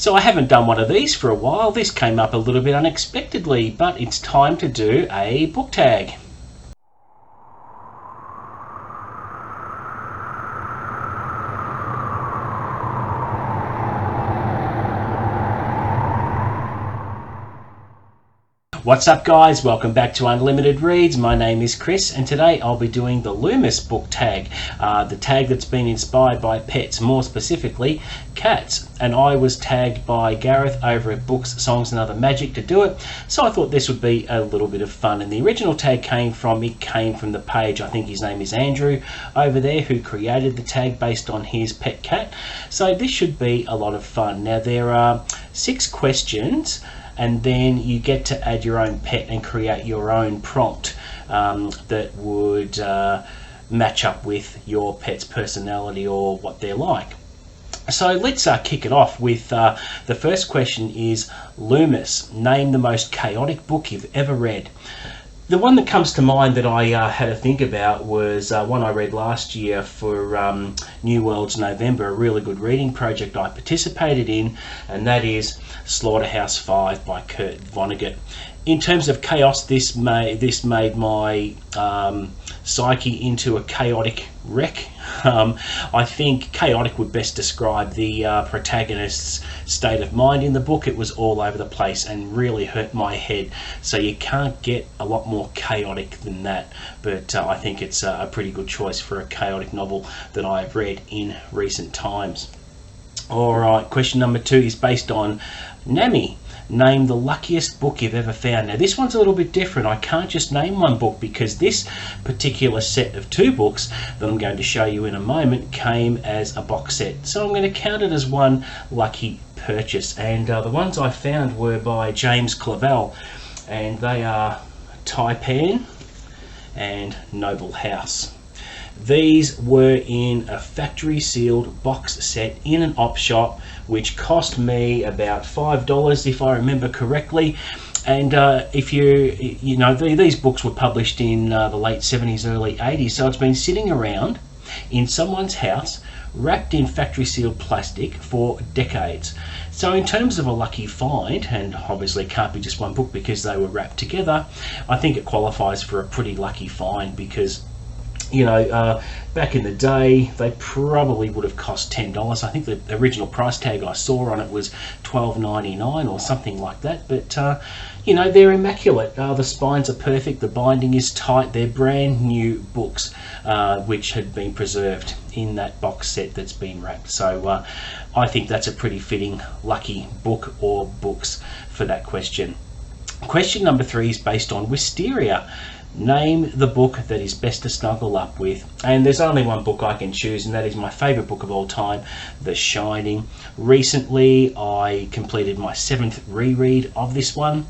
So I haven't done one of these for a while. This came up a little bit unexpectedly, but it's time to do a book tag. What's up guys, welcome back to Unlimited Reads. My name is Chris and today I'll be doing the Loomis book tag, the tag that's been inspired by pets, more specifically cats. And I was tagged by Gareth over at Books, Songs and Other Magic to do it, so I thought this would be a little bit of fun. And the original tag came from the page, I think his name is Andrew over there, who created the tag based on his pet cat. So this should be a lot of fun. Now there are 6 questions, and then you get to add your own pet and create your own prompt that would match up with your pet's personality or what they're like. So let's kick it off with the first question is, Loomis, name the most chaotic book you've ever read. The one that comes to mind that I had to think about was one I read last year for New World's November, a really good reading project I participated in, and that is Slaughterhouse-Five by Kurt Vonnegut. In terms of chaos, this made my psyche into a chaotic wreck. I think chaotic would best describe the protagonist's state of mind in the book. It was all over the place and really hurt my head, so you can't get a lot more chaotic than that. But I think it's a pretty good choice for a chaotic novel that I've read in recent times. Alright, question number 2 is based on Nami. Name the luckiest book you've ever found. Now this one's a little bit different. I can't just name one book because this particular set of 2 books that I'm going to show you in a moment came as a box set. So I'm going to count it as one lucky purchase. And the ones I found were by James Clavell, and they are Taipan and Noble House. These were in a factory sealed box set in an op shop, which cost me about $5 if I remember correctly. And if you know, these books were published in the late 70s, early 80s, so it's been sitting around in someone's house wrapped in factory sealed plastic for decades. So in terms of a lucky find, and obviously it can't be just one book because they were wrapped together, I think it qualifies for a pretty lucky find because, you know, back in the day they probably would have cost $10. I think the original price tag I saw on it was $12.99 or something like that. But you know, they're immaculate. The spines are perfect, the binding is tight, they're brand new books which had been preserved in that box set that's been wrapped. So I think that's a pretty fitting lucky book or books for that question. Question number 3 is based on Wisteria. Name the book that is best to snuggle up with. And there's only one book I can choose, and that is my favourite book of all time, The Shining. Recently I completed my 7th reread of this one.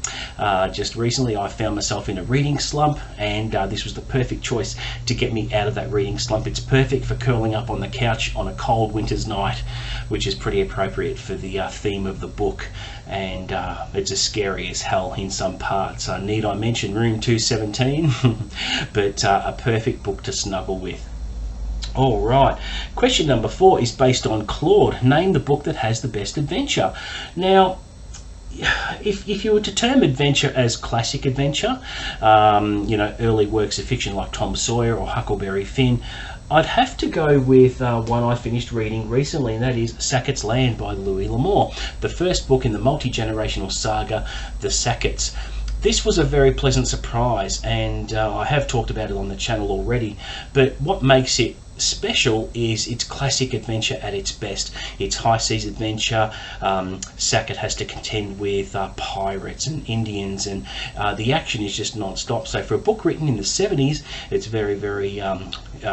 Just recently I found myself in a reading slump, and this was the perfect choice to get me out of that reading slump. It's perfect for curling up on the couch on a cold winter's night, which is pretty appropriate for the theme of the book. And it's as scary as hell in some parts. Need I mention Room 217? But a perfect book to snuggle with. Alright, question number 4 is based on Claude. Name the book that has the best adventure. Now, if you were to term adventure as classic adventure, you know, early works of fiction like Tom Sawyer or Huckleberry Finn, I'd have to go with one I finished reading recently, and that is Sackett's Land by Louis L'Amour, the first book in the multi-generational saga, The Sacketts. This was a very pleasant surprise, and I have talked about it on the channel already, but what makes it special is its classic adventure at its best. It's high seas adventure. Sackett has to contend with pirates and Indians, and the action is just non-stop. So for a book written in the 70s, it's very, very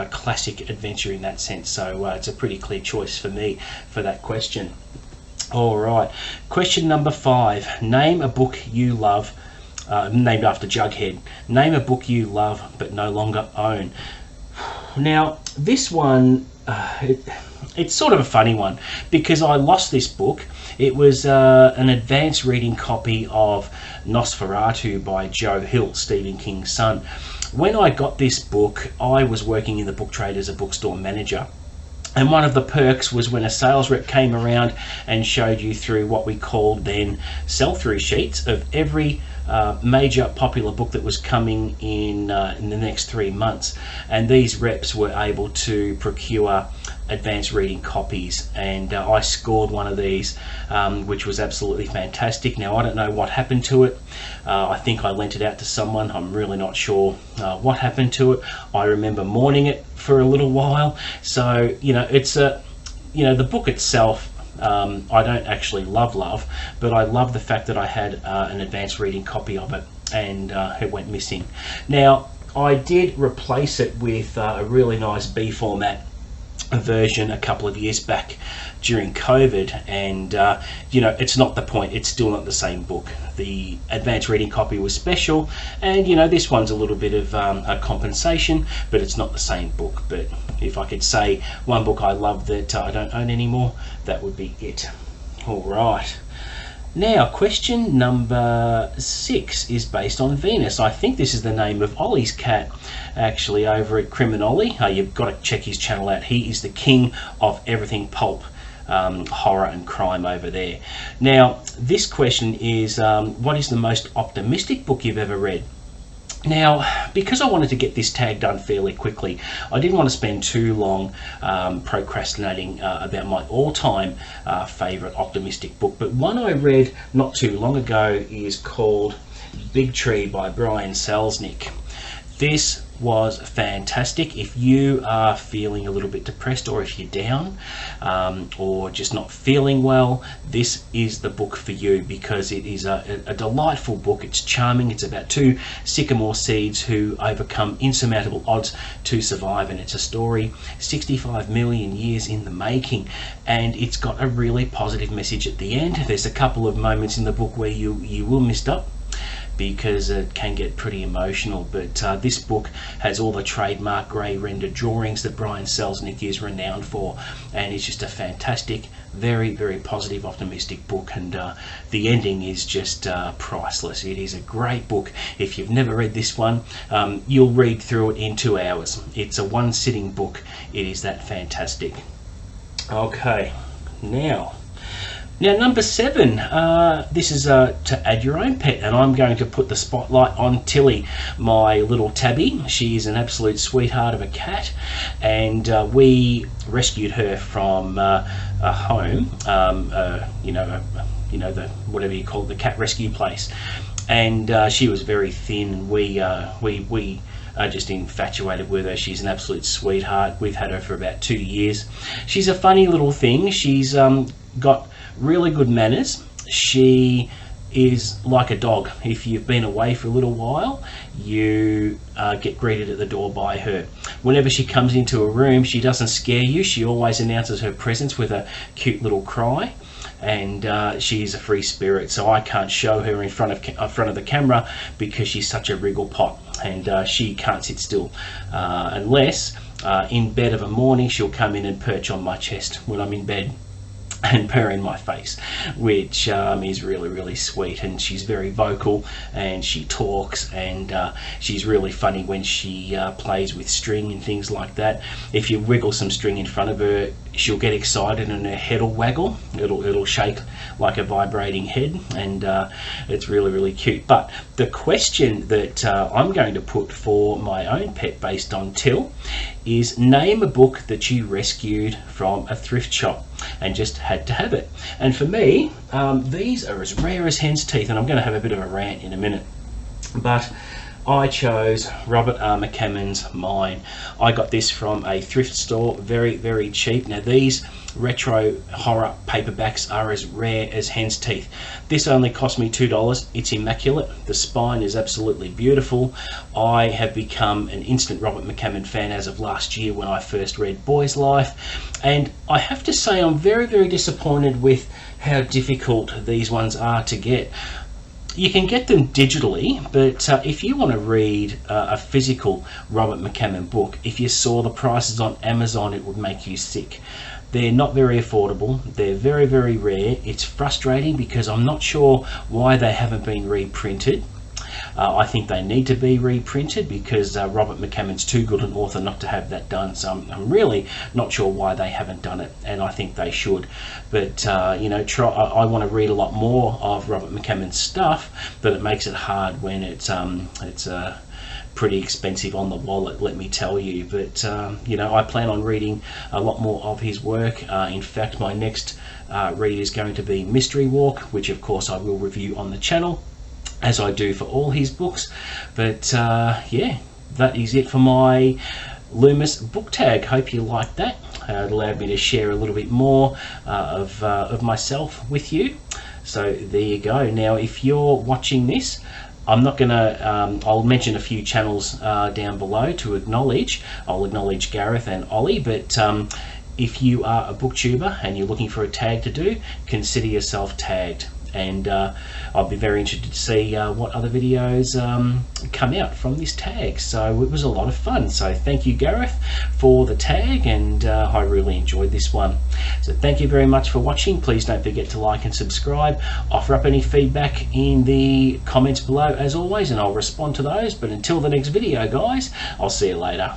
classic adventure in that sense. So it's a pretty clear choice for me for that question. Alright, question number 5. Name a book you love, named after Jughead. Name a book you love but no longer own. Now this one, it's sort of a funny one because I lost this book. It was an advanced reading copy of Nosferatu by Joe Hill, Stephen King's son. When I got this book, I was working in the book trade as a bookstore manager, And one of the perks was when a sales rep came around and showed you through what we called then sell-through sheets of every major popular book that was coming in the next 3 months. And these reps were able to procure advanced reading copies, and I scored one of these, which was absolutely fantastic. Now, I don't know what happened to it. I think I lent it out to someone. I'm really not sure what happened to it. I remember mourning it for a little while. So, it's the book itself, I don't actually love, but I love the fact that I had an advanced reading copy of it, and it went missing. Now, I did replace it with a really nice B format version a couple of years back during COVID, and it's not the point. It's still not the same book. The advanced reading copy was special, and this one's a little bit of a compensation, but it's not the same book. But if I could say one book I love that I don't own anymore, that would be it. All right. Now, question number 6 is based on Venus. I think this is the name of Ollie's cat, actually, over at Criminoli. You've got to check his channel out. He is the king of everything pulp, horror and crime over there. Now, this question is, what is the most optimistic book you've ever read? Now, because I wanted to get this tag done fairly quickly, I didn't want to spend too long procrastinating about my all-time favourite optimistic book. But one I read not too long ago is called Big Tree by Brian Selznick. This was fantastic. If you are feeling a little bit depressed, or if you're down, or just not feeling well, this is the book for you, because it is a delightful book. It's charming. It's about 2 sycamore seeds who overcome insurmountable odds to survive, and it's a story 65 million years in the making, and it's got a really positive message at the end. There's a couple of moments in the book where you will miss up, because it can get pretty emotional, but this book has all the trademark grey rendered drawings that Brian Selznick is renowned for, and it's just a fantastic, very, very positive, optimistic book, and the ending is just priceless. It is a great book. If you've never read this one, you'll read through it in 2 hours. It's a one-sitting book. It is that fantastic. Okay, now number 7, this is to add your own pet, and I'm going to put the spotlight on Tilly, my little tabby. She's an absolute sweetheart of a cat, and we rescued her from a home, the whatever you call it, the cat rescue place, and she was very thin, and we are just infatuated with her. She's an absolute sweetheart. We've had her for about 2 years. She's a funny little thing. She's got really good manners. She is like a dog. If you've been away for a little while, you get greeted at the door by her. Whenever she comes into a room, she doesn't scare you. She always announces her presence with a cute little cry, and she's a free spirit, so I can't show her in front of the camera because she's such a wriggle pot, and she can't sit still unless in bed of a morning she'll come in and perch on my chest when I'm in bed and purr in my face, which is really, really sweet. And she's very vocal, and she talks, and she's really funny when she plays with string and things like that. If you wiggle some string in front of her, she'll get excited and her head will waggle. It'll shake like a vibrating head, and it's really, really cute. But the question that I'm going to put for my own pet based on Till is, name a book that you rescued from a thrift shop and just had to have it. And for me, these are as rare as hen's teeth, and I'm going to have a bit of a rant in a minute, but I chose Robert R. McCammon's Mine. I got this from a thrift store, very, very cheap. Now, these retro horror paperbacks are as rare as hen's teeth. This only cost me $2. It's immaculate. The spine is absolutely beautiful. I have become an instant Robert McCammon fan as of last year when I first read Boy's Life, and I have to say I'm very, very disappointed with how difficult these ones are to get. You can get them digitally, but if you want to read a physical Robert McCammon book, if you saw the prices on Amazon, it would make you sick. They're not very affordable. They're very, very rare. It's frustrating because I'm not sure why they haven't been reprinted. I think they need to be reprinted because Robert McCammon's too good an author not to have that done. So I'm really not sure why they haven't done it, and I think they should. But you know, I want to read a lot more of Robert McCammon's stuff, but it makes it hard when it's pretty expensive on the wallet, let me tell you. But you know, I plan on reading a lot more of his work. In fact, my next read is going to be Mystery Walk, which of course I will review on the channel, as I do for all his books. But yeah, that is it for my Loomis book tag. Hope you liked that. It allowed me to share a little bit more of myself with you. So there you go. Now, if you're watching this, I'm not gonna, I'll mention a few channels down below to acknowledge. I'll acknowledge Gareth and Ollie, but if you are a booktuber and you're looking for a tag to do, consider yourself tagged. And I'll be very interested to see what other videos come out from this tag. So it was a lot of fun. So thank you, Gareth, for the tag, and I really enjoyed this one. So thank you very much for watching. Please don't forget to like and subscribe. Offer up any feedback in the comments below as always, and I'll respond to those. But until the next video, guys, I'll see you later.